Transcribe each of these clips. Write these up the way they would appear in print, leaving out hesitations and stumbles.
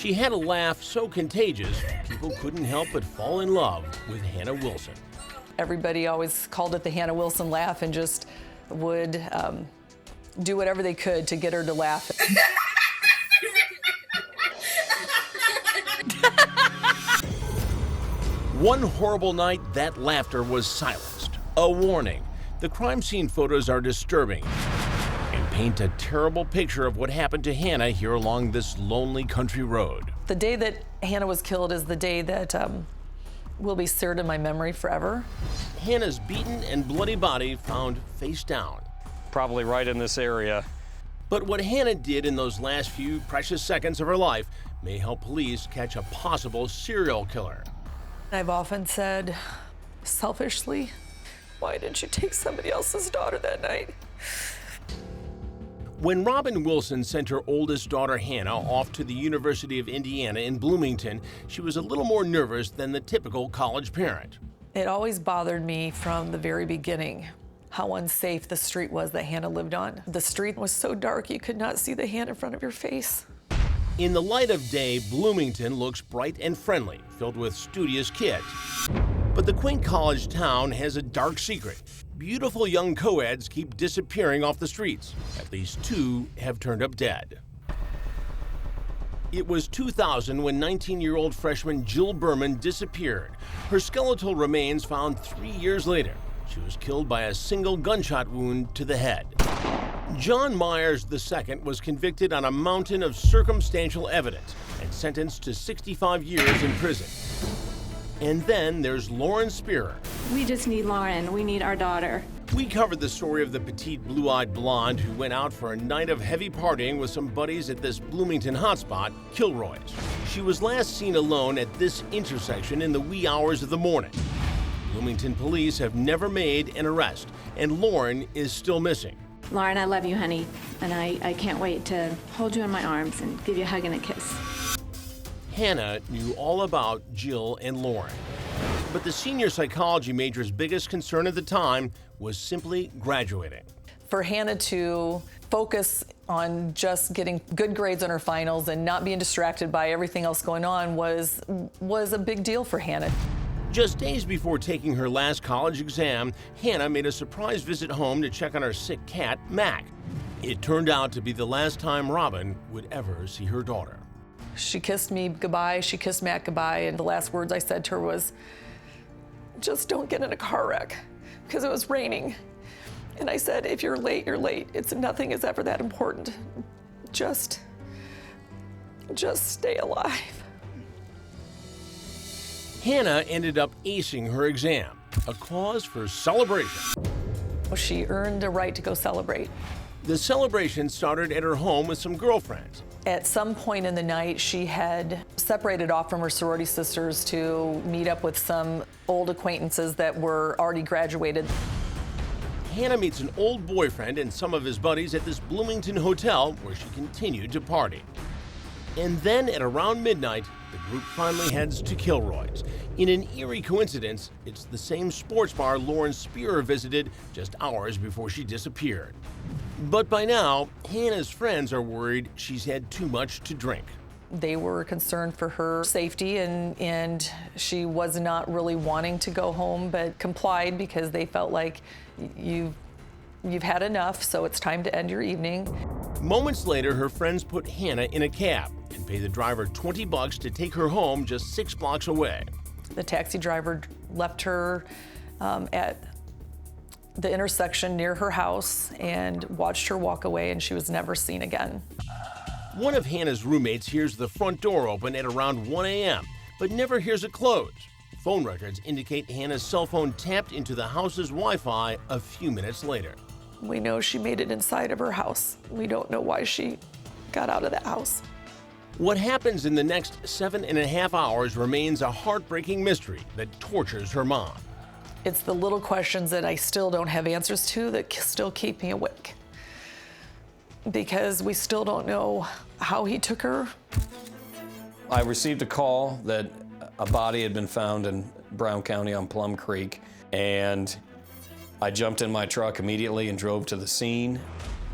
She had a laugh so contagious, people couldn't help but fall in love with Hannah Wilson. Everybody always called it the Hannah Wilson laugh and just would do whatever they could to get her to laugh. One horrible night, that laughter was silenced. A warning. The crime scene photos are disturbing and paint a terrible picture of what happened to Hannah here along this lonely country road. The day that Hannah was killed is the day that will be seared in my memory forever. Hannah's beaten and bloody body found face down. Probably right in this area. But what Hannah did in those last few precious seconds of her life may help police catch a possible serial killer. I've often said, selfishly, why didn't you take somebody else's daughter that night? When Robin Wilson sent her oldest daughter Hannah off to the University of Indiana in Bloomington, she was a little more nervous than the typical college parent. It always bothered me from the very beginning how unsafe the street was that Hannah lived on. The street was so dark you could not see the hand in front of your face. In the light of day, Bloomington looks bright and friendly, filled with studious kids. But the quaint college town has a dark secret. Beautiful young co-eds keep disappearing off the streets. At least 2 have turned up dead. It was 2000 when 19-year-old freshman Jill Berman disappeared. Her skeletal remains found 3 years later. She was killed by a single gunshot wound to the head. John Myers II was convicted on a mountain of circumstantial evidence and sentenced to 65 years in prison. And then there's Lauren Spearer. We just need Lauren. We need our daughter. We covered the story of the petite blue-eyed blonde who went out for a night of heavy partying with some buddies at this Bloomington hotspot, Kilroy's. She was last seen alone at this intersection in the wee hours of the morning. Bloomington police have never made an arrest, and Lauren is still missing. Lauren, I love you, honey, and I can't wait to hold you in my arms and give you a hug and a kiss. Hannah knew all about Jill and Lauren. But the senior psychology major's biggest concern at the time was simply graduating. For Hannah to focus on just getting good grades on her finals and not being distracted by everything else going on was a big deal for Hannah. Just days before taking her last college exam, Hannah made a surprise visit home to check on her sick cat, Mac. It turned out to be the last time Robin would ever see her daughter. She kissed me goodbye, she kissed Mac goodbye, and the last words I said to her was, just don't get in a car wreck, because it was raining. And I said, if you're late, you're late. Nothing is ever that important. Just stay alive. Hannah ended up acing her exam, a cause for celebration. She earned a right to go celebrate. The celebration started at her home with some girlfriends. At some point in the night, she had separated off from her sorority sisters to meet up with some old acquaintances that were already graduated. Hannah meets an old boyfriend and some of his buddies at this Bloomington hotel where she continued to party. And then at around midnight, the group finally heads to Kilroy's. In an eerie coincidence, it's the same sports bar Lauren Spearer visited just hours before she disappeared. But by now, Hannah's friends are worried she's had too much to drink. They were concerned for her safety, and she was not really wanting to go home, but complied because they felt like you've had enough, so it's time to end your evening. Moments later, her friends put Hannah in a cab and paid the driver $20 to take her home just 6 blocks away. The taxi driver left her at the intersection near her house and watched her walk away, and she was never seen again. One of Hannah's roommates hears the front door open at around 1 a.m., but never hears it close. Phone records indicate Hannah's cell phone tapped into the house's Wi-Fi a few minutes later. We know she made it inside of her house. We don't know why she got out of the house. What happens in the next 7.5 hours remains a heartbreaking mystery that tortures her mom. It's the little questions that I still don't have answers to that still keep me awake. Because we still don't know how he took her. I received a call that a body had been found in Brown County on Plum Creek, and I jumped in my truck immediately and drove to the scene.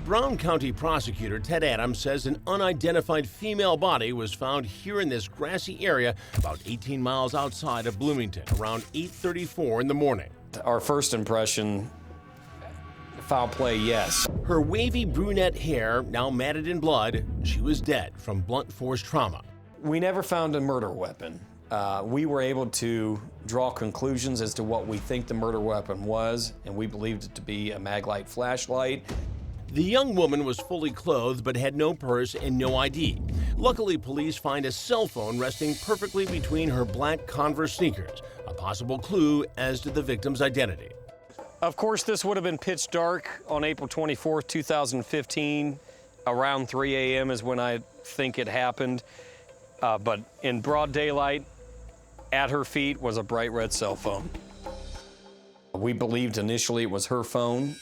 Brown County prosecutor Ted Adams says an unidentified female body was found here in this grassy area about 18 miles outside of Bloomington around 8:34 in the morning. Our first impression, foul play, yes. Her wavy brunette hair now matted in blood. She was dead from blunt force trauma. We never found a murder weapon. We were able to draw conclusions as to what we think the murder weapon was, and we believed it to be a Maglite flashlight. The young woman was fully clothed but had no purse and no ID. Luckily, police find a cell phone resting perfectly between her black Converse sneakers, a possible clue as to the victim's identity. Of course, this would have been pitch dark on April 24th, 2015. Around 3 a.m. is when I think it happened. But in broad daylight, at her feet was a bright red cell phone. We believed initially it was her phone.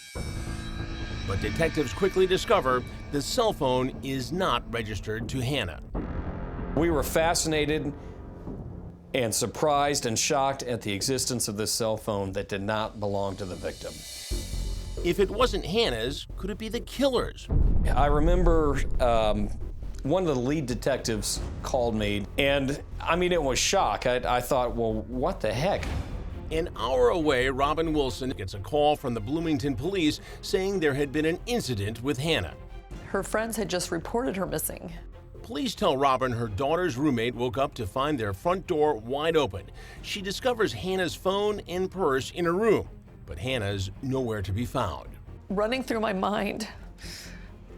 But detectives quickly discover the cell phone is not registered to Hannah. We were fascinated and surprised and shocked at the existence of this cell phone that did not belong to the victim. If it wasn't Hannah's, could it be the killer's? I remember one of the lead detectives called me, and I mean, it was shock. I thought, well, what the heck? An hour away, Robin Wilson gets a call from the Bloomington police saying there had been an incident with Hannah. Her friends had just reported her missing. Police tell Robin her daughter's roommate woke up to find their front door wide open. She discovers Hannah's phone and purse in her room, but Hannah's nowhere to be found. Running through my mind,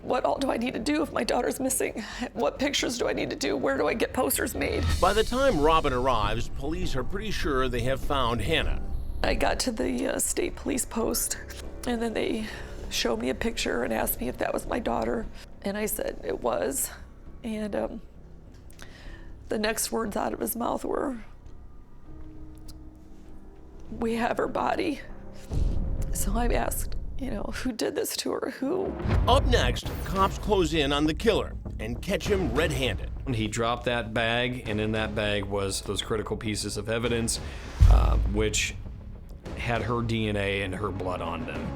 what all do I need to do if my daughter's missing? What pictures do I need to do? Where do I get posters made? By the time Robin arrives, police are pretty sure they have found Hannah. I got to the state police post, and then they showed me a picture and asked me if that was my daughter. And I said it was. And the next words out of his mouth were, "We have her body." So I asked, who did this to her? Who? Up next, cops close in on the killer and catch him red-handed. He dropped that bag, and in that bag was those critical pieces of evidence, which had her DNA and her blood on them.